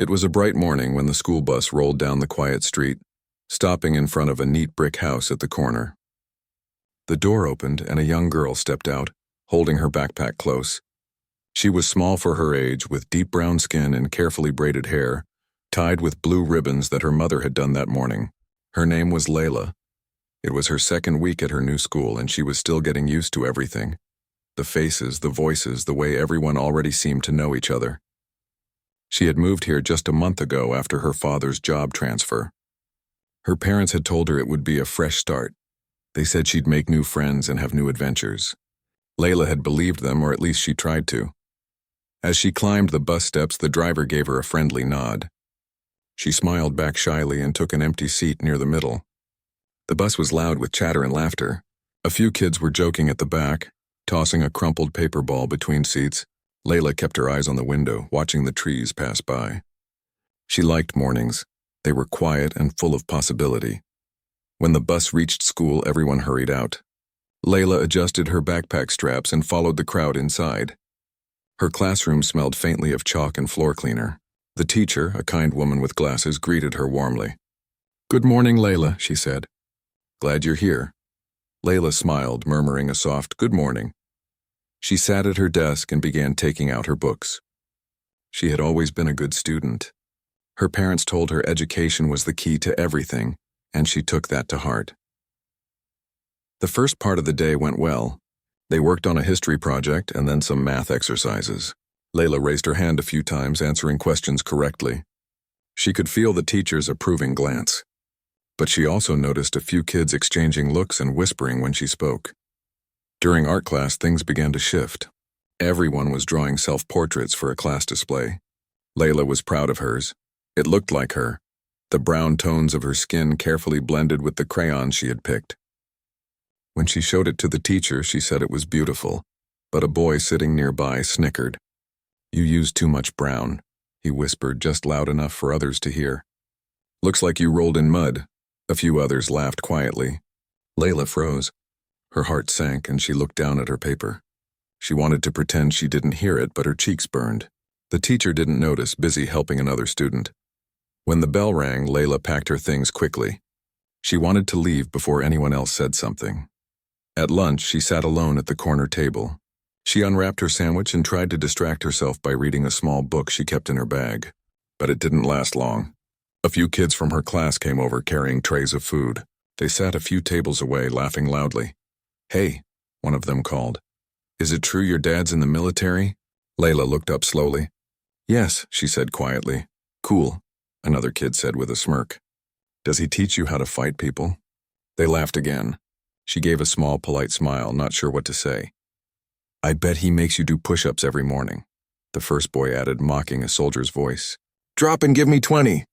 It was a bright morning when the school bus rolled down the quiet street, stopping in front of a neat brick house at the corner. The door opened and a young girl stepped out, holding her backpack close. She was small for her age, with deep brown skin and carefully braided hair, tied with blue ribbons that her mother had done that morning. Her name was Layla. It was her second week at her new school, and she was still getting used to everything. The faces, the voices, the way everyone already seemed to know each other. She had moved here just a month ago after her father's job transfer. Her parents had told her it would be a fresh start. They said she'd make new friends and have new adventures. Layla had believed them, or at least she tried to. As she climbed the bus steps, the driver gave her a friendly nod. She smiled back shyly and took an empty seat near the middle. The bus was loud with chatter and laughter. A few kids were joking at the back, tossing a crumpled paper ball between seats. Layla kept her eyes on the window, watching the trees pass by. She liked mornings. They were quiet and full of possibility. When the bus reached school, everyone hurried out. Layla adjusted her backpack straps and followed the crowd inside. Her classroom smelled faintly of chalk and floor cleaner. The teacher, a kind woman with glasses, greeted her warmly. "Good morning, Layla," she said. "Glad you're here." Layla smiled, murmuring a soft "good morning." She sat at her desk and began taking out her books. She had always been a good student. Her parents told her education was the key to everything, and she took that to heart. The first part of the day went well. They worked on a history project and then some math exercises. Layla raised her hand a few times, answering questions correctly. She could feel the teacher's approving glance. But she also noticed a few kids exchanging looks and whispering when she spoke. During art class, things began to shift. Everyone was drawing self-portraits for a class display. Layla was proud of hers. It looked like her. The brown tones of her skin carefully blended with the crayons she had picked. When she showed it to the teacher, she said it was beautiful, but a boy sitting nearby snickered. "You used too much brown," he whispered, just loud enough for others to hear. "Looks like you rolled in mud." A few others laughed quietly. Layla froze. Her heart sank and she looked down at her paper. She wanted to pretend she didn't hear it, but her cheeks burned. The teacher didn't notice, busy helping another student. When the bell rang, Layla packed her things quickly. She wanted to leave before anyone else said something. At lunch, she sat alone at the corner table. She unwrapped her sandwich and tried to distract herself by reading a small book she kept in her bag. But it didn't last long. A few kids from her class came over carrying trays of food. They sat a few tables away, laughing loudly. "Hey," one of them called. "Is it true your dad's in the military?" Layla looked up slowly. "Yes," she said quietly. "Cool," another kid said with a smirk. "Does he teach you how to fight people?" They laughed again. She gave a small, polite smile, not sure what to say. "I bet he makes you do push-ups every morning," the first boy added, mocking a soldier's voice. "Drop and give me 20.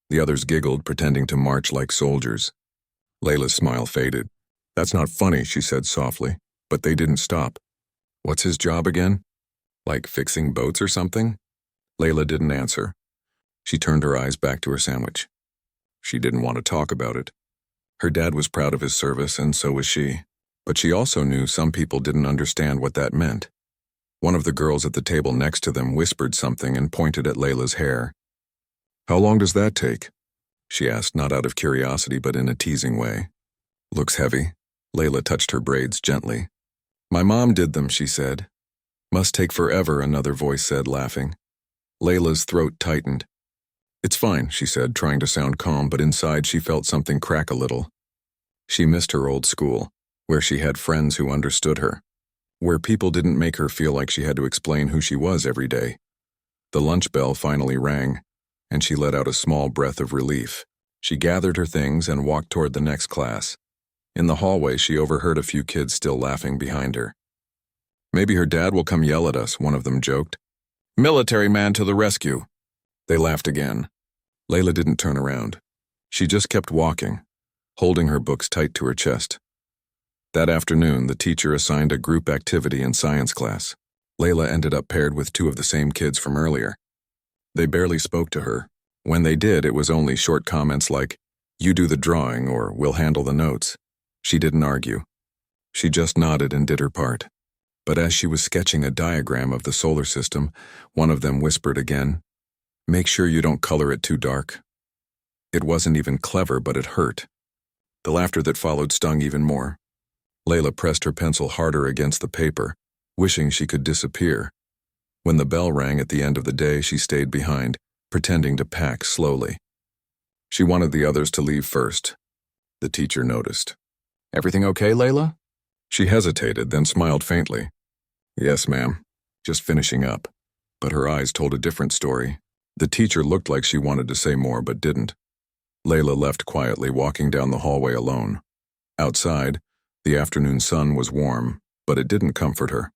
The others giggled, pretending to march like soldiers. Layla's smile faded. "That's not funny," she said softly, but they didn't stop. "What's his job again? Like fixing boats or something?" Layla didn't answer. She turned her eyes back to her sandwich. She didn't want to talk about it. Her dad was proud of his service, and so was she. But she also knew some people didn't understand what that meant. One of the girls at the table next to them whispered something and pointed at Layla's hair. "How long does that take?" she asked, not out of curiosity but in a teasing way. "Looks heavy." Layla touched her braids gently. "My mom did them," she said. "Must take forever," another voice said, laughing. Layla's throat tightened. "It's fine," she said, trying to sound calm, but inside she felt something crack a little. She missed her old school, where she had friends who understood her, where people didn't make her feel like she had to explain who she was every day. The lunch bell finally rang, and she let out a small breath of relief. She gathered her things and walked toward the next class. In the hallway, she overheard a few kids still laughing behind her. "Maybe her dad will come yell at us," one of them joked. "Military man to the rescue." They laughed again. Layla didn't turn around. She just kept walking, holding her books tight to her chest. That afternoon, the teacher assigned a group activity in science class. Layla ended up paired with two of the same kids from earlier. They barely spoke to her. When they did, it was only short comments like, "You do the drawing," or "We'll handle the notes." She didn't argue. She just nodded and did her part. But as she was sketching a diagram of the solar system, one of them whispered again, Make sure you don't color it too dark. It wasn't even clever, but it hurt. The laughter that followed stung even more. Layla pressed her pencil harder against the paper, wishing she could disappear. When the bell rang at the end of the day, she stayed behind, pretending to pack slowly. She wanted the others to leave first. The teacher noticed. "Everything okay, Layla?" She hesitated, then smiled faintly. "Yes, ma'am. Just finishing up." But her eyes told a different story. The teacher looked like she wanted to say more, but didn't. Layla left quietly, walking down the hallway alone. Outside, the afternoon sun was warm, but it didn't comfort her.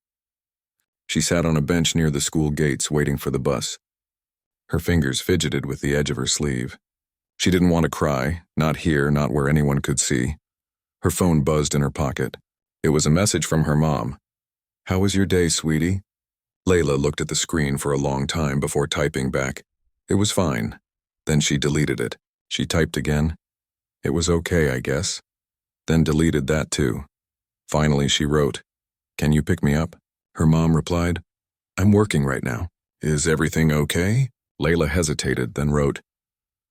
She sat on a bench near the school gates, waiting for the bus. Her fingers fidgeted with the edge of her sleeve. She didn't want to cry, not here, not where anyone could see. Her phone buzzed in her pocket. It was a message from her mom. "How was your day, sweetie?" Layla looked at the screen for a long time before typing back. "It was fine." Then she deleted it. She typed again. "It was okay, I guess." Then deleted that too. Finally, she wrote, "Can you pick me up?" Her mom replied, "I'm working right now." "Is everything okay?" Layla hesitated, then wrote,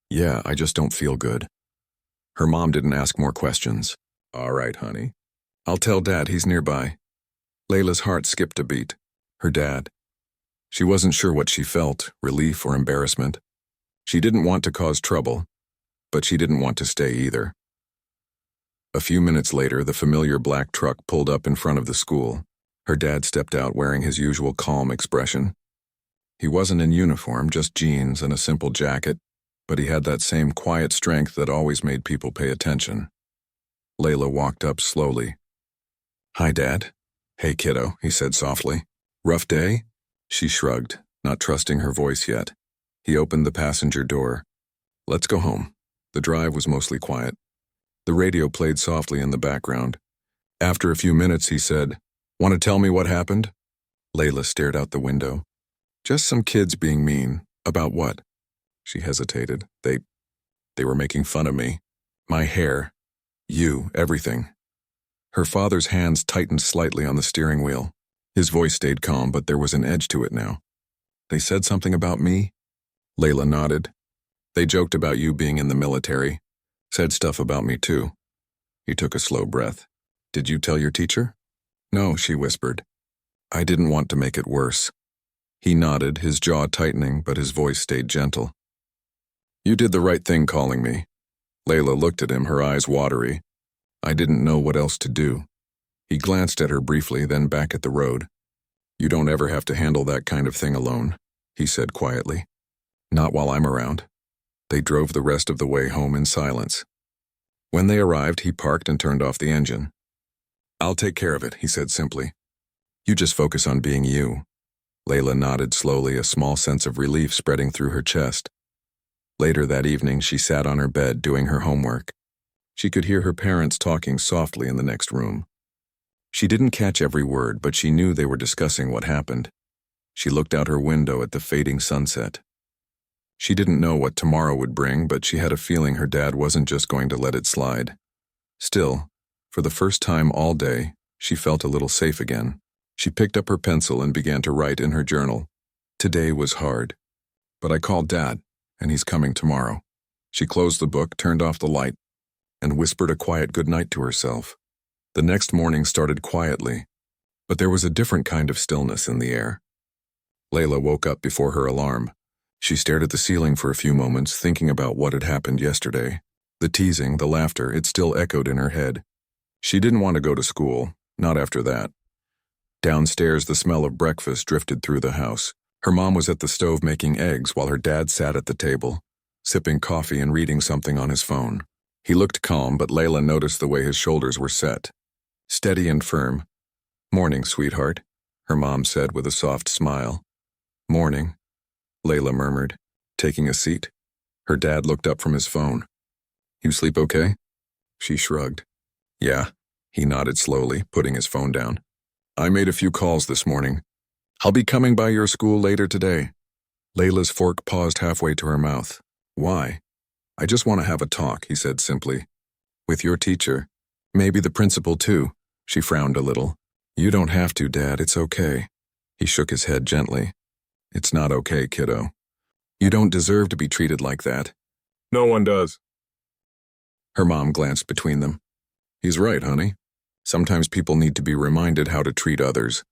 "Yeah, I just don't feel good." Her mom didn't ask more questions. "All right, honey. I'll tell Dad he's nearby." Layla's heart skipped a beat. Her dad. She wasn't sure what she felt, relief or embarrassment. She didn't want to cause trouble, but she didn't want to stay either. A few minutes later, the familiar black truck pulled up in front of the school. Her dad stepped out wearing his usual calm expression. He wasn't in uniform, just jeans and a simple jacket, but he had that same quiet strength that always made people pay attention. Layla walked up slowly. "Hi, Dad." "Hey, kiddo," he said softly. "Rough day?" She shrugged, not trusting her voice yet. He opened the passenger door. "Let's go home." The drive was mostly quiet. The radio played softly in the background. After a few minutes, he said, "Want to tell me what happened?" Layla stared out the window. "Just some kids being mean." "About what?" She hesitated. They were making fun of me. My hair. You, everything." Her father's hands tightened slightly on the steering wheel. His voice stayed calm, but there was an edge to it now. "They said something about me?" Layla nodded. "They joked about you being in the military. Said stuff about me too." He took a slow breath. "Did you tell your teacher?" "No," she whispered. "I didn't want to make it worse." He nodded, his jaw tightening, but his voice stayed gentle. "You did the right thing calling me." Layla looked at him, her eyes watery. "I didn't know what else to do." He glanced at her briefly, then back at the road. "You don't ever have to handle that kind of thing alone," he said quietly. "Not while I'm around." They drove the rest of the way home in silence. When they arrived, he parked and turned off the engine. "I'll take care of it," he said simply. "You just focus on being you." Layla nodded slowly, a small sense of relief spreading through her chest. Later that evening, she sat on her bed doing her homework. She could hear her parents talking softly in the next room. She didn't catch every word, but she knew they were discussing what happened. She looked out her window at the fading sunset. She didn't know what tomorrow would bring, but she had a feeling her dad wasn't just going to let it slide. Still, for the first time all day, she felt a little safe again. She picked up her pencil and began to write in her journal. "Today was hard, but I called Dad, and he's coming tomorrow." She closed the book, turned off the light, and whispered a quiet goodnight to herself. The next morning started quietly, but there was a different kind of stillness in the air. Layla woke up before her alarm. She stared at the ceiling for a few moments, thinking about what had happened yesterday. The teasing, the laughter, it still echoed in her head. She didn't want to go to school, not after that. Downstairs, the smell of breakfast drifted through the house. Her mom was at the stove making eggs while her dad sat at the table, sipping coffee and reading something on his phone. He looked calm, but Layla noticed the way his shoulders were set. Steady and firm. "Morning, sweetheart," her mom said with a soft smile. "Morning," Layla murmured, taking a seat. Her dad looked up from his phone. "You sleep okay?" She shrugged. "Yeah," he nodded slowly, putting his phone down. "I made a few calls this morning. I'll be coming by your school later today." Layla's fork paused halfway to her mouth. "Why?" "I just want to have a talk," he said simply. "With your teacher. Maybe the principal too." She frowned a little. "You don't have to, Dad. It's okay." He shook his head gently. "It's not okay, kiddo." You don't deserve to be treated like that. No one does. Her mom glanced between them. He's right, honey. Sometimes people need to be reminded how to treat others.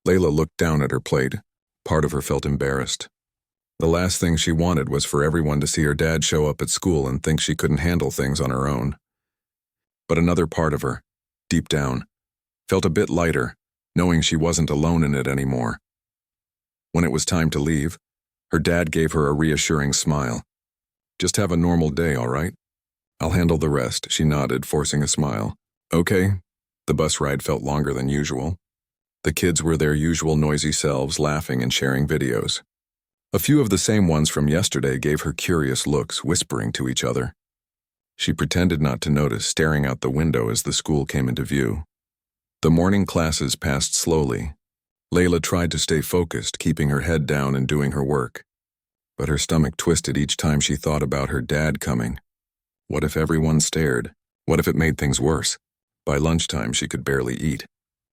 Layla looked down at her plate. Part of her felt embarrassed. The last thing she wanted was for everyone to see her dad show up at school and think she couldn't handle things on her own. But another part of her, deep down, felt a bit lighter, knowing she wasn't alone in it anymore. When it was time to leave, her dad gave her a reassuring smile. Just have a normal day, all right? I'll handle the rest, she nodded, forcing a smile. Okay. The bus ride felt longer than usual. The kids were their usual noisy selves, laughing and sharing videos. A few of the same ones from yesterday gave her curious looks, whispering to each other. She pretended not to notice, staring out the window as the school came into view. The morning classes passed slowly. Layla tried to stay focused, keeping her head down and doing her work. But her stomach twisted each time she thought about her dad coming. What if everyone stared? What if it made things worse? By lunchtime, she could barely eat.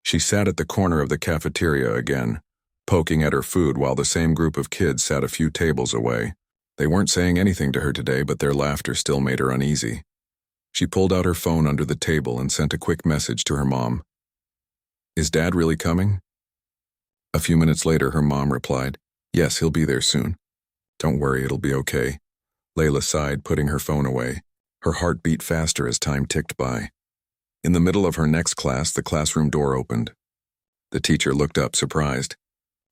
She sat at the corner of the cafeteria again, poking at her food while the same group of kids sat a few tables away. They weren't saying anything to her today, but their laughter still made her uneasy. She pulled out her phone under the table and sent a quick message to her mom. Is Dad really coming? A few minutes later, her mom replied, Yes, he'll be there soon. Don't worry, it'll be okay. Layla sighed, putting her phone away. Her heart beat faster as time ticked by. In the middle of her next class, the classroom door opened. The teacher looked up, surprised.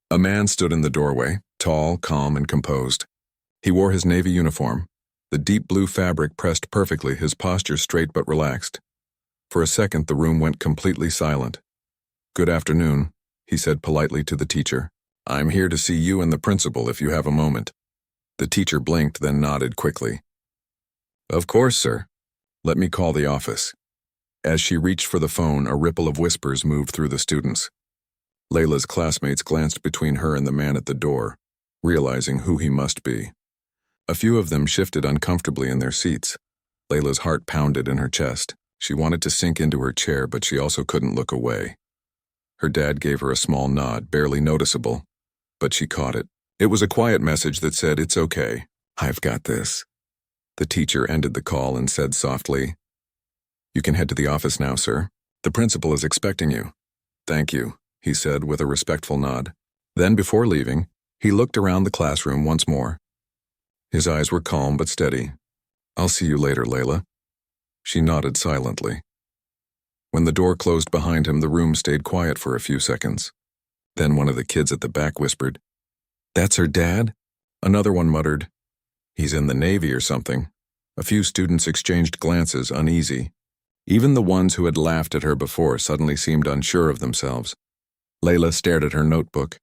A man stood in the doorway, tall, calm, and composed. He wore his navy uniform, the deep blue fabric pressed perfectly, his posture straight but relaxed. For a second, the room went completely silent. Good afternoon, he said politely to the teacher. I'm here to see you and the principal if you have a moment. The teacher blinked, then nodded quickly. Of course, sir. Let me call the office. As she reached for the phone, a ripple of whispers moved through the students. Layla's classmates glanced between her and the man at the door, realizing who he must be. A few of them shifted uncomfortably in their seats. Layla's heart pounded in her chest. She wanted to sink into her chair, but she also couldn't look away. Her dad gave her a small nod, barely noticeable, but she caught it. It was a quiet message that said, It's okay. I've got this. The teacher ended the call and said softly, You can head to the office now, sir. The principal is expecting you. Thank you, he said with a respectful nod. Then, before leaving, he looked around the classroom once more. His eyes were calm but steady. I'll see you later, Layla. She nodded silently. When the door closed behind him, the room stayed quiet for a few seconds. Then one of the kids at the back whispered, That's her dad? Another one muttered, He's in the Navy or something. A few students exchanged glances, uneasy. Even the ones who had laughed at her before suddenly seemed unsure of themselves. Layla stared at her notebook,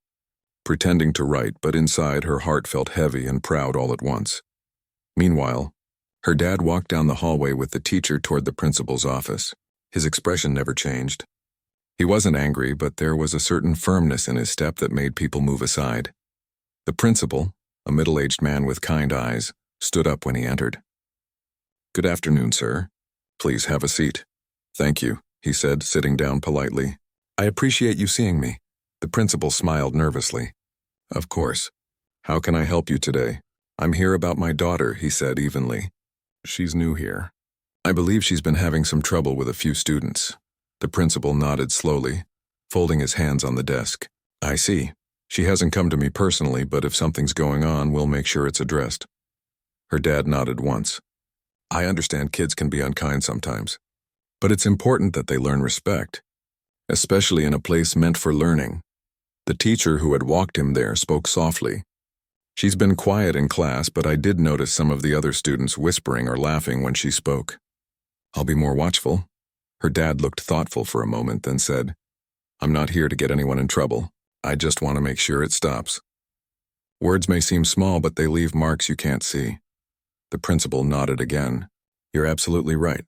pretending to write, but inside her heart felt heavy and proud all at once. Meanwhile, her dad walked down the hallway with the teacher toward the principal's office. His expression never changed. He wasn't angry, but there was a certain firmness in his step that made people move aside. The principal, a middle-aged man with kind eyes, stood up when he entered. Good afternoon, sir. Please have a seat. Thank you, he said, sitting down politely. I appreciate you seeing me. The principal smiled nervously. Of course. How can I help you today? I'm here about my daughter, he said evenly. She's new here. I believe she's been having some trouble with a few students. The principal nodded slowly, folding his hands on the desk. I see. She hasn't come to me personally, but if something's going on, we'll make sure it's addressed. Her dad nodded once. I understand kids can be unkind sometimes, but it's important that they learn respect, especially in a place meant for learning. The teacher who had walked him there spoke softly. She's been quiet in class, but I did notice some of the other students whispering or laughing when she spoke. I'll be more watchful. Her dad looked thoughtful for a moment, then said, I'm not here to get anyone in trouble. I just want to make sure it stops. Words may seem small, but they leave marks you can't see. The principal nodded again. You're absolutely right.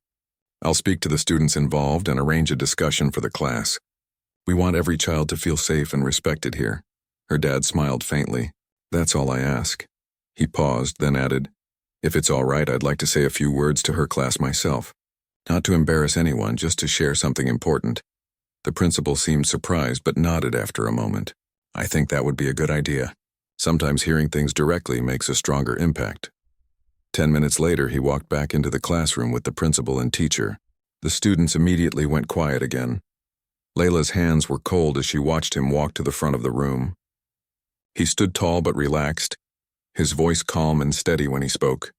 I'll speak to the students involved and arrange a discussion for the class. We want every child to feel safe and respected here. Her dad smiled faintly. That's all I ask. He paused, then added, If it's all right, I'd like to say a few words to her class myself. Not to embarrass anyone, just to share something important. The principal seemed surprised but nodded after a moment. I think that would be a good idea. Sometimes hearing things directly makes a stronger impact. 10 minutes later, he walked back into the classroom with the principal and teacher. The students immediately went quiet again. Layla's hands were cold as she watched him walk to the front of the room. He stood tall but relaxed, his voice calm and steady when he spoke.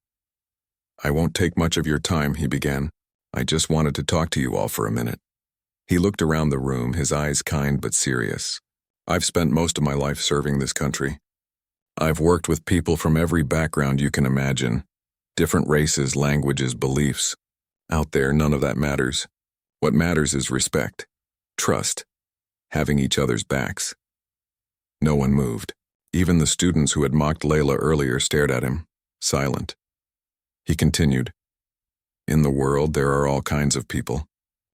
"I won't take much of your time," he began. "I just wanted to talk to you all for a minute." He looked around the room, his eyes kind but serious. "I've spent most of my life serving this country. I've worked with people from every background you can imagine. Different races, languages, beliefs. Out there, none of that matters. What matters is respect, trust, having each other's backs." No one moved. Even the students who had mocked Layla earlier stared at him, silent. He continued, "In the world, there are all kinds of people.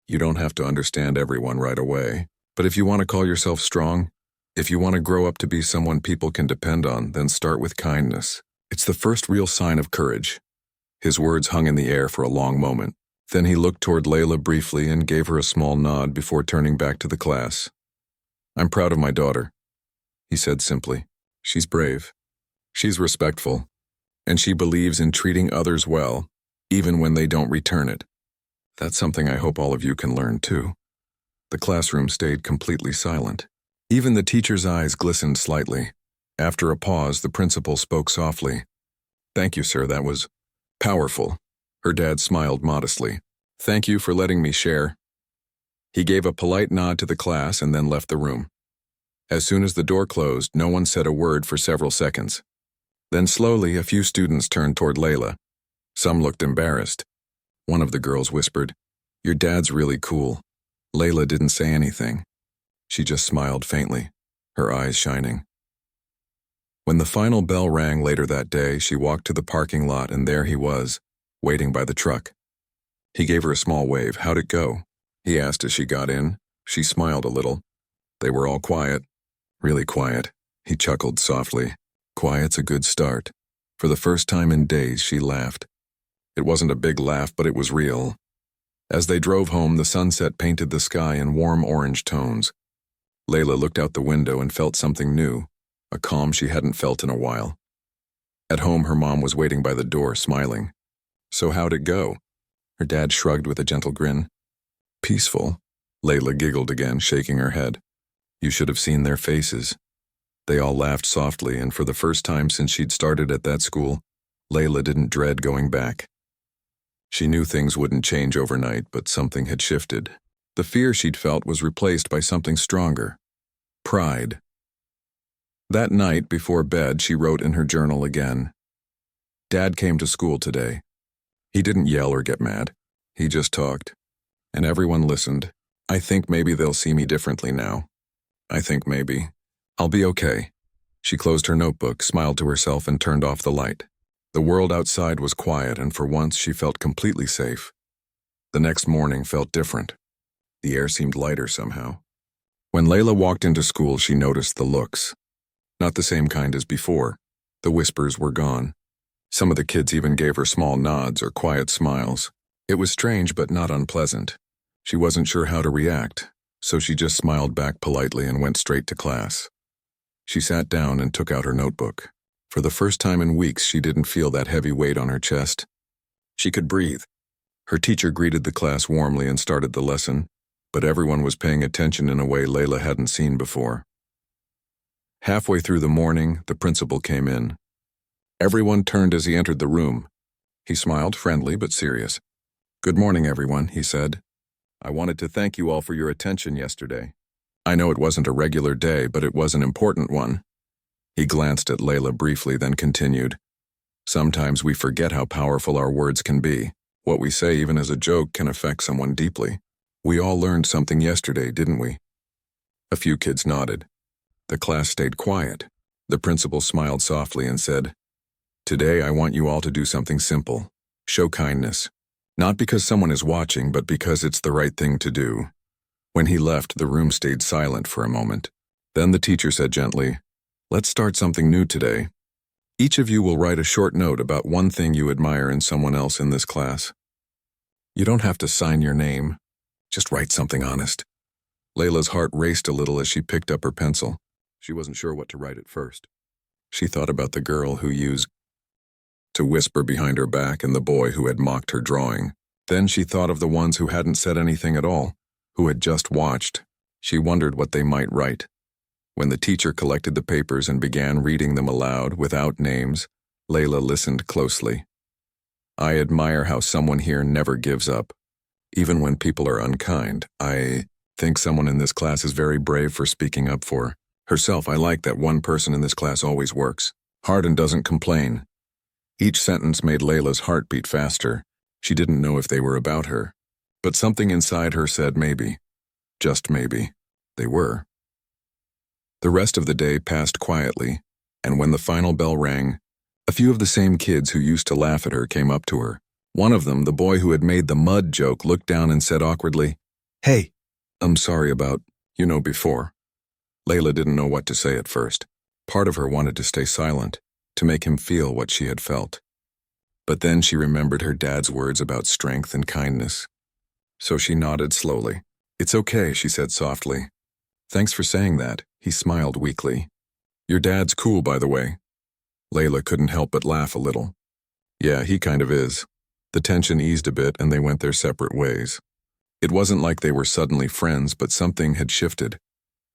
You don't have to understand everyone right away. But if you want to call yourself strong, if you want to grow up to be someone people can depend on, then start with kindness. It's the first real sign of courage." His words hung in the air for a long moment. Then he looked toward Layla briefly and gave her a small nod before turning back to the class. "I'm proud of my daughter," he said simply. "She's brave. She's respectful. And she believes in treating others well, even when they don't return it. That's something I hope all of you can learn too." The classroom stayed completely silent. Even the teacher's eyes glistened slightly. After a pause, the principal spoke softly. "Thank you, sir, that was powerful." Her dad smiled modestly. "Thank you for letting me share." He gave a polite nod to the class and then left the room. As soon as the door closed, no one said a word for several seconds. Then slowly, a few students turned toward Layla. Some looked embarrassed. One of the girls whispered, "Your dad's really cool." Layla didn't say anything. She just smiled faintly, her eyes shining. When the final bell rang later that day, she walked to the parking lot and there he was, waiting by the truck. He gave her a small wave. "How'd it go?" he asked as she got in. She smiled a little. They were all quiet. Really quiet. He chuckled softly. "Quiet's a good start." For the first time in days, she laughed. It wasn't a big laugh, but it was real. As they drove home, the sunset painted the sky in warm orange tones. Layla looked out the window and felt something new, a calm she hadn't felt in a while. At home, her mom was waiting by the door, smiling. "So how'd it go?" Her dad shrugged with a gentle grin. "Peaceful." Layla giggled again, shaking her head. You should have seen their faces. They all laughed softly, and for the first time since she'd started at that school, Layla didn't dread going back. She knew things wouldn't change overnight, but something had shifted. The fear she'd felt was replaced by something stronger. Pride. That night, before bed, she wrote in her journal again. "Dad came to school today. He didn't yell or get mad. He just talked. And everyone listened. I think maybe they'll see me differently now. I think maybe. I'll be okay." She closed her notebook, smiled to herself, and turned off the light. The world outside was quiet, and for once she felt completely safe. The next morning felt different. The air seemed lighter somehow. When Layla walked into school, she noticed the looks. Not the same kind as before. The whispers were gone. Some of the kids even gave her small nods or quiet smiles. It was strange but not unpleasant. She wasn't sure how to react, so she just smiled back politely and went straight to class. She sat down and took out her notebook. For the first time in weeks, she didn't feel that heavy weight on her chest. She could breathe. Her teacher greeted the class warmly and started the lesson, but everyone was paying attention in a way Layla hadn't seen before. Halfway through the morning, the principal came in. Everyone turned as he entered the room. He smiled, friendly but serious. "Good morning, everyone," he said. "I wanted to thank you all for your attention yesterday. I know it wasn't a regular day, but it was an important one." He glanced at Layla briefly, then continued. "Sometimes we forget how powerful our words can be. What we say, even as a joke, can affect someone deeply. We all learned something yesterday, didn't we?" A few kids nodded. The class stayed quiet. The principal smiled softly and said, "Today I want you all to do something simple. Show kindness. Not because someone is watching, but because it's the right thing to do." When he left, the room stayed silent for a moment. Then the teacher said gently, "Let's start something new today. Each of you will write a short note about one thing you admire in someone else in this class. You don't have to sign your name. Just write something honest." Layla's heart raced a little as she picked up her pencil. She wasn't sure what to write at first. She thought about the girl who used to whisper behind her back and the boy who had mocked her drawing. Then she thought of the ones who hadn't said anything at all, who had just watched. She wondered what they might write. When the teacher collected the papers and began reading them aloud without names, Layla listened closely. I admire how someone here never gives up. Even when people are unkind, I think someone in this class is very brave for speaking up for herself. I like that one person in this class always works hard and doesn't complain. Each sentence made Layla's heart beat faster. She didn't know if they were about her, but something inside her said maybe, just maybe, they were. The rest of the day passed quietly, and when the final bell rang, a few of the same kids who used to laugh at her came up to her. One of them, the boy who had made the mud joke, looked down and said awkwardly, "Hey, I'm sorry about, before." Layla didn't know what to say at first. Part of her wanted to stay silent, to make him feel what she had felt. But then she remembered her dad's words about strength and kindness. So she nodded slowly. "It's okay," she said softly. "Thanks for saying that." He smiled weakly. "Your dad's cool, by the way." Layla couldn't help but laugh a little. Yeah, he kind of is. The tension eased a bit and they went their separate ways. It wasn't like they were suddenly friends, but something had shifted.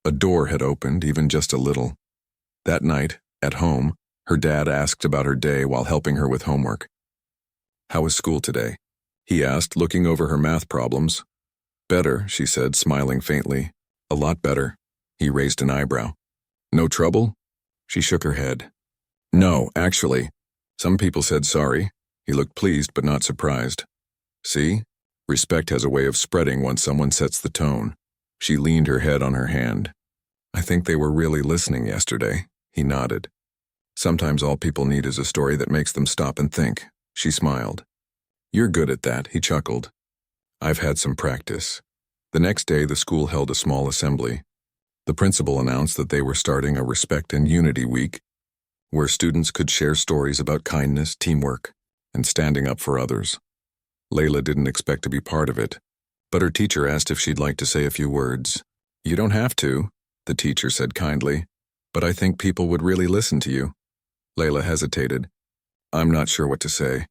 A door had opened, even just a little. That night, at home, her dad asked about her day while helping her with homework. "How was school today?" he asked, looking over her math problems. "Better," she said, smiling faintly. "A lot better." He raised an eyebrow. "No trouble?" She shook her head. "No, actually. Some people said sorry." He looked pleased but not surprised. "See? Respect has a way of spreading once someone sets the tone." She leaned her head on her hand. "I think they were really listening yesterday." He nodded. "Sometimes all people need is a story that makes them stop and think." She smiled. "You're good at that," he chuckled. "I've had some practice." The next day, the school held a small assembly. The principal announced that they were starting a Respect and Unity Week, where students could share stories about kindness, teamwork, and standing up for others. Layla didn't expect to be part of it, but her teacher asked if she'd like to say a few words. "You don't have to," the teacher said kindly, "but I think people would really listen to you." Layla hesitated. "I'm not sure what to say."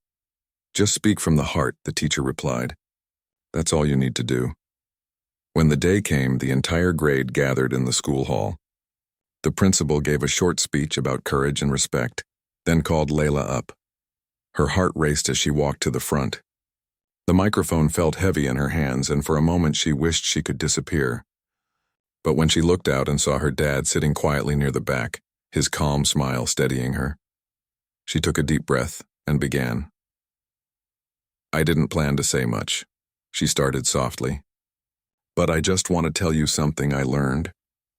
"Just speak from the heart," the teacher replied. "That's all you need to do." When the day came, the entire grade gathered in the school hall. The principal gave a short speech about courage and respect, then called Layla up. Her heart raced as she walked to the front. The microphone felt heavy in her hands, and for a moment she wished she could disappear. But when she looked out and saw her dad sitting quietly near the back, his calm smile steadying her, she took a deep breath and began. "I didn't plan to say much," she started softly. "But I just want to tell you something I learned.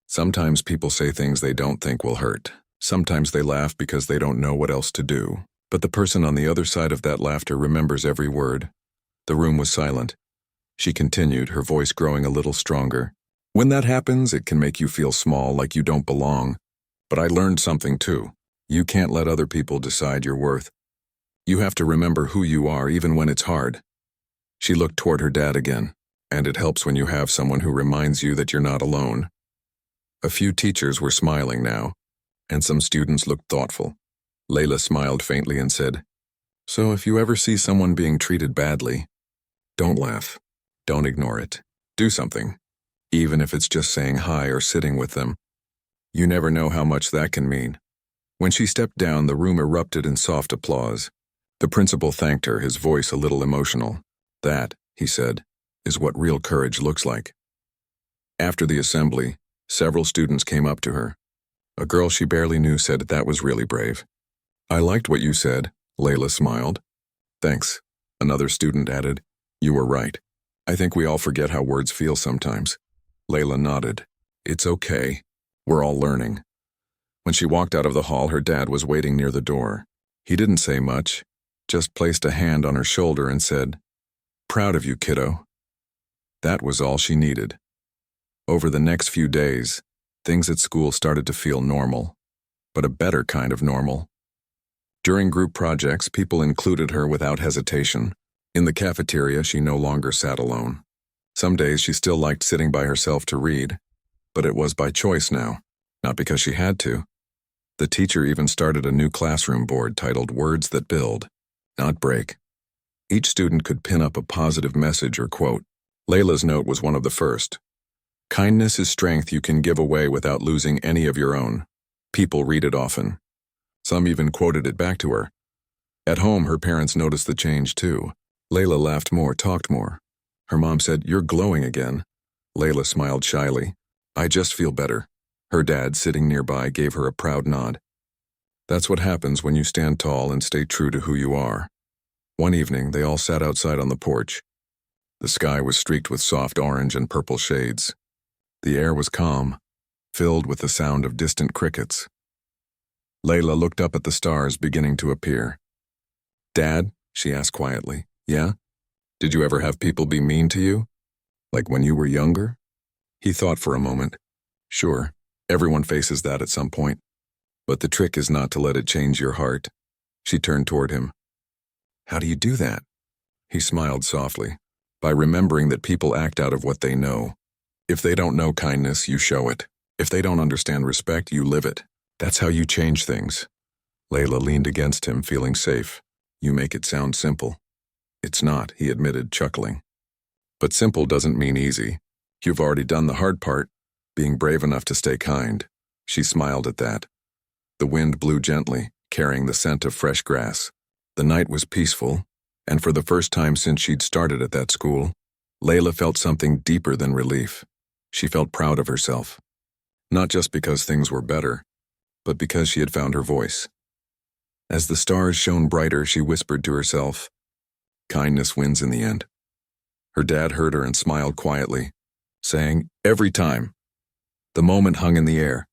Sometimes people say things they don't think will hurt. Sometimes they laugh because they don't know what else to do. But the person on the other side of that laughter remembers every word." The room was silent. She continued, her voice growing a little stronger. "When that happens, it can make you feel small, like you don't belong. But I learned something too. You can't let other people decide your worth. You have to remember who you are, even when it's hard." She looked toward her dad again. "And it helps when you have someone who reminds you that you're not alone." A few teachers were smiling now, and some students looked thoughtful. Layla smiled faintly and said, "So if you ever see someone being treated badly, don't laugh. Don't ignore it. Do something, even if it's just saying hi or sitting with them. You never know how much that can mean." When she stepped down, the room erupted in soft applause. The principal thanked her, his voice a little emotional. "That," he said, "is what real courage looks like." After the assembly, several students came up to her. A girl she barely knew said that was really brave. "I liked what you said," Layla smiled. "Thanks," another student added. "You were right. I think we all forget how words feel sometimes." Layla nodded. "It's okay. We're all learning." When she walked out of the hall, her dad was waiting near the door. He didn't say much, just placed a hand on her shoulder and said, "Proud of you, kiddo." That was all she needed. Over the next few days, things at school started to feel normal, but a better kind of normal. During group projects, people included her without hesitation. In the cafeteria, she no longer sat alone. Some days she still liked sitting by herself to read, but it was by choice now, not because she had to. The teacher even started a new classroom board titled Words That Build, Not Break. Each student could pin up a positive message or quote. Layla's note was one of the first. Kindness is strength you can give away without losing any of your own. People read it often. Some even quoted it back to her. At home, her parents noticed the change too. Layla laughed more, talked more. Her mom said, "You're glowing again." Layla smiled shyly. "I just feel better." Her dad, sitting nearby, gave her a proud nod. That's what happens when you stand tall and stay true to who you are. One evening, they all sat outside on the porch. The sky was streaked with soft orange and purple shades. The air was calm, filled with the sound of distant crickets. Layla looked up at the stars beginning to appear. "Dad," she asked quietly, "yeah? Did you ever have people be mean to you? Like when you were younger?" He thought for a moment. "Sure, everyone faces that at some point. But the trick is not to let it change your heart." She turned toward him. "How do you do that?" He smiled softly. "By remembering that people act out of what they know. If they don't know kindness, you show it. If they don't understand respect, you live it. That's how you change things." Layla leaned against him, feeling safe. "You make it sound simple." "It's not," he admitted, chuckling. "But simple doesn't mean easy. You've already done the hard part, being brave enough to stay kind." She smiled at that. The wind blew gently, carrying the scent of fresh grass. The night was peaceful, and for the first time since she'd started at that school, Layla felt something deeper than relief. She felt proud of herself. Not just because things were better, but because she had found her voice. As the stars shone brighter, she whispered to herself, "Kindness wins in the end." Her dad heard her and smiled quietly, saying, "Every time." The moment hung in the air,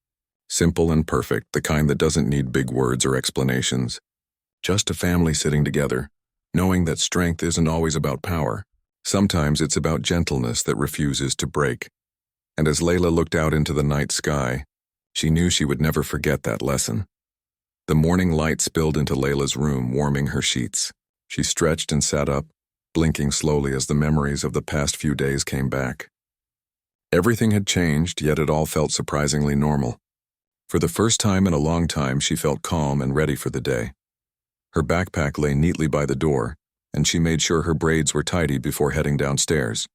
simple and perfect, the kind that doesn't need big words or explanations. Just a family sitting together, knowing that strength isn't always about power. Sometimes it's about gentleness that refuses to break. And as Layla looked out into the night sky, she knew she would never forget that lesson. The morning light spilled into Layla's room, warming her sheets. She stretched and sat up, blinking slowly as the memories of the past few days came back. Everything had changed, yet it all felt surprisingly normal. For the first time in a long time, she felt calm and ready for the day. Her backpack lay neatly by the door, and she made sure her braids were tidy before heading downstairs.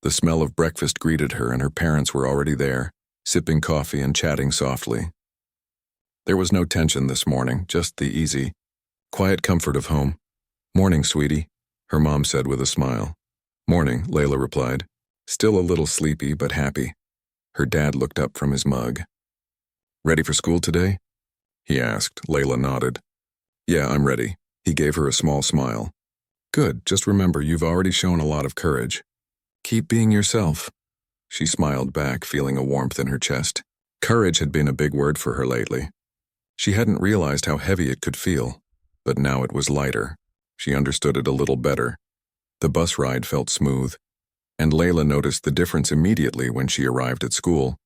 The smell of breakfast greeted her, and her parents were already there, sipping coffee and chatting softly. There was no tension this morning, just the easy, quiet comfort of home. "Morning, sweetie," her mom said with a smile. "Morning," Layla replied, still a little sleepy but happy. Her dad looked up from his mug. "Ready for school today?" he asked. Layla nodded. "Yeah, I'm ready." He gave her a small smile. "Good, just remember you've already shown a lot of courage. Keep being yourself." She smiled back, feeling a warmth in her chest. Courage had been a big word for her lately. She hadn't realized how heavy it could feel, but now it was lighter. She understood it a little better. The bus ride felt smooth, and Layla noticed the difference immediately when she arrived at school.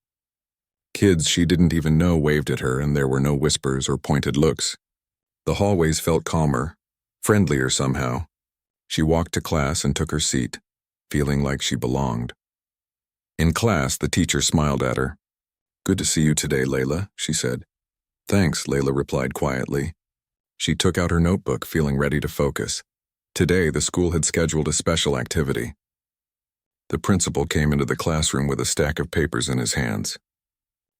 Kids she didn't even know waved at her, and there were no whispers or pointed looks. The hallways felt calmer, friendlier somehow. She walked to class and took her seat, feeling like she belonged. In class, the teacher smiled at her. "Good to see you today, Layla," she said. "Thanks," Layla replied quietly. She took out her notebook, feeling ready to focus. Today, the school had scheduled a special activity. The principal came into the classroom with a stack of papers in his hands.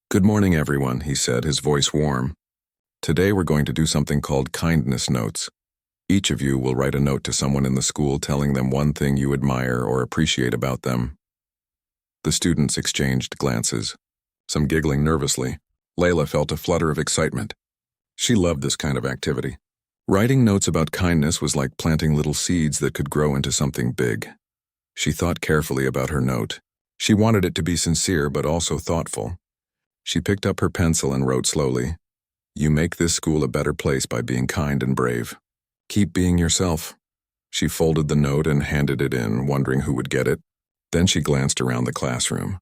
"Good morning, everyone," he said, his voice warm. "Today we're going to do something called kindness notes. Each of you will write a note to someone in the school telling them one thing you admire or appreciate about them." The students exchanged glances, some giggling nervously. Layla felt a flutter of excitement. She loved this kind of activity. Writing notes about kindness was like planting little seeds that could grow into something big. She thought carefully about her note. She wanted it to be sincere but also thoughtful. She picked up her pencil and wrote slowly, "You make this school a better place by being kind and brave. Keep being yourself." She folded the note and handed it in, wondering who would get it. Then she glanced around the classroom.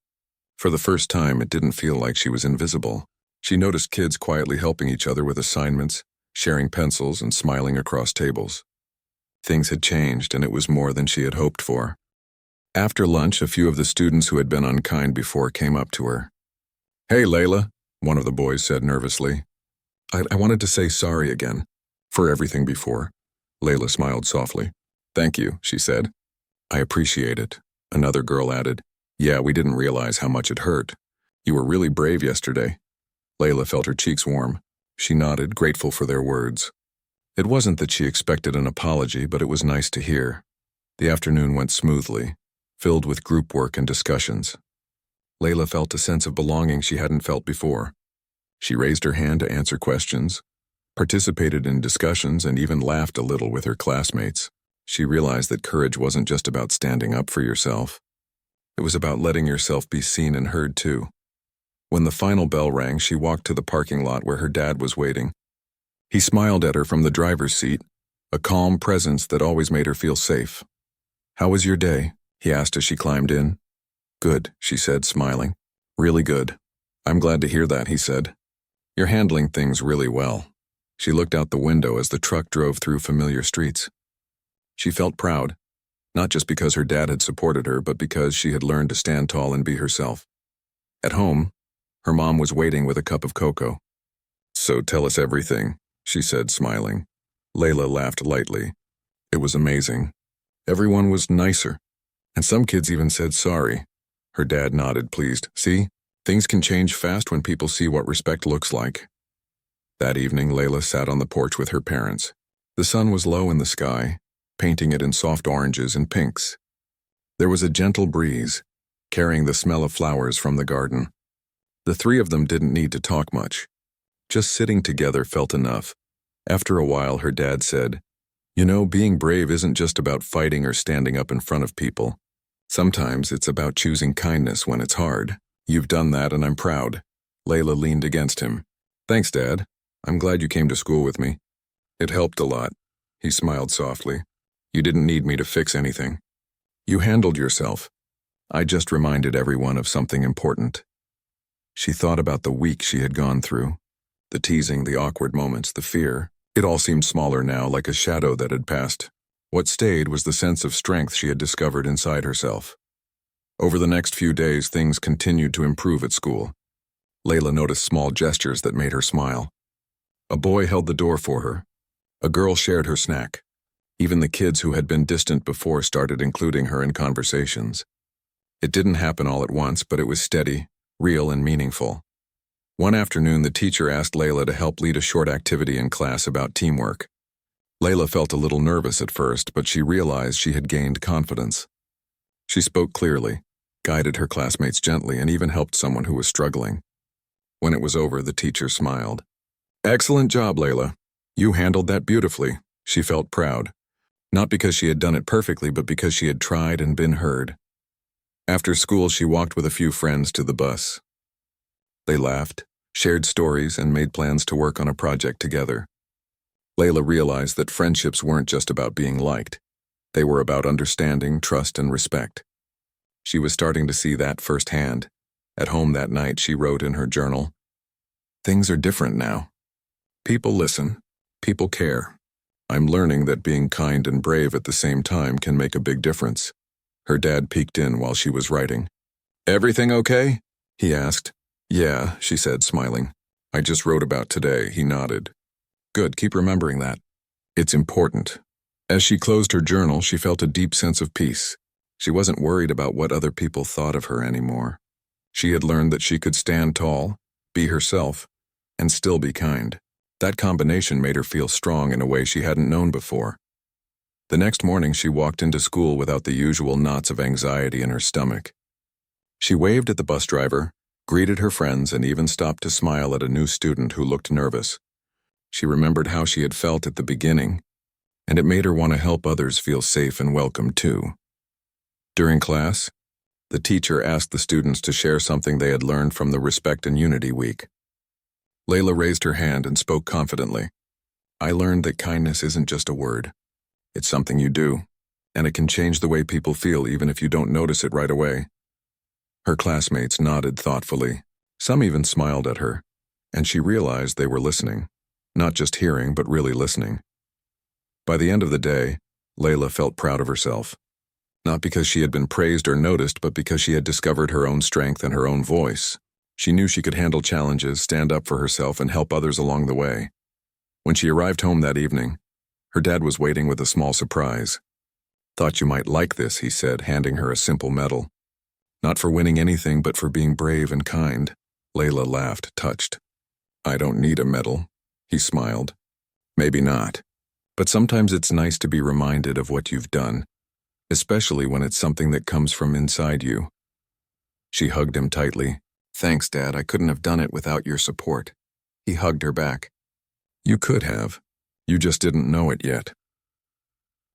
For the first time, it didn't feel like she was invisible. She noticed kids quietly helping each other with assignments, sharing pencils, and smiling across tables. Things had changed, and it was more than she had hoped for. After lunch, a few of the students who had been unkind before came up to her. "Hey, Layla," one of the boys said nervously. I wanted to say sorry again. For everything before. Layla smiled softly. Thank you, she said. I appreciate it. Another girl added. Yeah, we didn't realize how much it hurt. You were really brave yesterday. Layla felt her cheeks warm. She nodded, grateful for their words. It wasn't that she expected an apology, but it was nice to hear. The afternoon went smoothly, filled with group work and discussions. Layla felt a sense of belonging she hadn't felt before. She raised her hand to answer questions, participated in discussions, and even laughed a little with her classmates. She realized that courage wasn't just about standing up for yourself. It was about letting yourself be seen and heard too. When the final bell rang, she walked to the parking lot where her dad was waiting. He smiled at her from the driver's seat, a calm presence that always made her feel safe. How was your day? He asked as she climbed in. Good, she said, smiling. Really good. I'm glad to hear that, he said. You're handling things really well. She looked out the window as the truck drove through familiar streets. She felt proud, not just because her dad had supported her, but because she had learned to stand tall and be herself. At home, her mom was waiting with a cup of cocoa. So tell us everything, she said, smiling. Layla laughed lightly. It was amazing. Everyone was nicer, and some kids even said sorry. Her dad nodded, pleased. See, things can change fast when people see what respect looks like. That evening, Layla sat on the porch with her parents. The sun was low in the sky, painting it in soft oranges and pinks. There was a gentle breeze, carrying the smell of flowers from the garden. The three of them didn't need to talk much. Just sitting together felt enough. After a while, her dad said, You know, being brave isn't just about fighting or standing up in front of people. Sometimes it's about choosing kindness when it's hard. You've done that and I'm proud. Layla leaned against him. Thanks, Dad. I'm glad you came to school with me. It helped a lot. He smiled softly. You didn't need me to fix anything. You handled yourself. I just reminded everyone of something important. She thought about the week she had gone through. The teasing, the awkward moments, the fear. It all seemed smaller now, like a shadow that had passed. What stayed was the sense of strength she had discovered inside herself. Over the next few days, things continued to improve at school. Layla noticed small gestures that made her smile. A boy held the door for her. A girl shared her snack. Even the kids who had been distant before started including her in conversations. It didn't happen all at once, but it was steady, real, and meaningful. One afternoon, the teacher asked Layla to help lead a short activity in class about teamwork. Layla felt a little nervous at first, but she realized she had gained confidence. She spoke clearly, guided her classmates gently, and even helped someone who was struggling. When it was over, the teacher smiled. Excellent job, Layla. You handled that beautifully. She felt proud. Not because she had done it perfectly, but because she had tried and been heard. After school, she walked with a few friends to the bus. They laughed, shared stories, and made plans to work on a project together. Layla realized that friendships weren't just about being liked. They were about understanding, trust, and respect. She was starting to see that firsthand. At home that night, she wrote in her journal, Things are different now. People listen. People care. I'm learning that being kind and brave at the same time can make a big difference. Her dad peeked in while she was writing. Everything okay? He asked. Yeah, she said, smiling. I just wrote about today, he nodded. Good, keep remembering that. It's important. As she closed her journal, she felt a deep sense of peace. She wasn't worried about what other people thought of her anymore. She had learned that she could stand tall, be herself, and still be kind. That combination made her feel strong in a way she hadn't known before. The next morning, she walked into school without the usual knots of anxiety in her stomach. She waved at the bus driver, greeted her friends, and even stopped to smile at a new student who looked nervous. She remembered how she had felt at the beginning, and it made her want to help others feel safe and welcome too. During class, the teacher asked the students to share something they had learned from the Respect and Unity Week. Layla raised her hand and spoke confidently. I learned that kindness isn't just a word. It's something you do, and it can change the way people feel even if you don't notice it right away. Her classmates nodded thoughtfully. Some even smiled at her, and she realized they were listening, not just hearing, but really listening. By the end of the day, Layla felt proud of herself. Not because she had been praised or noticed, but because she had discovered her own strength and her own voice. She knew she could handle challenges, stand up for herself, and help others along the way. When she arrived home that evening, her dad was waiting with a small surprise. "Thought you might like this," he said, handing her a simple medal. "Not for winning anything, but for being brave and kind." Layla laughed, touched. "I don't need a medal," he smiled. "Maybe not. But sometimes it's nice to be reminded of what you've done, especially when it's something that comes from inside you." She hugged him tightly. "Thanks, Dad. I couldn't have done it without your support." He hugged her back. "You could have. You just didn't know it yet."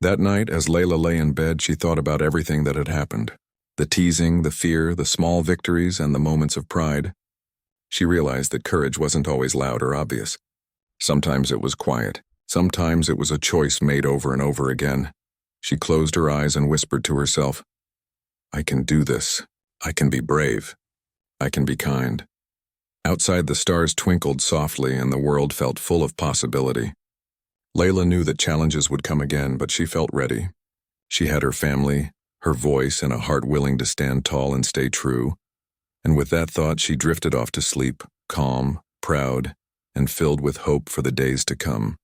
That night, as Layla lay in bed, she thought about everything that had happened. The teasing, the fear, the small victories, and the moments of pride. She realized that courage wasn't always loud or obvious. Sometimes it was quiet. Sometimes it was a choice made over and over again. She closed her eyes and whispered to herself, "I can do this. I can be brave. I can be kind." Outside, the stars twinkled softly and the world felt full of possibility. Layla knew that challenges would come again, but she felt ready. She had her family, her voice, and a heart willing to stand tall and stay true. And with that thought, she drifted off to sleep, calm, proud, and filled with hope for the days to come.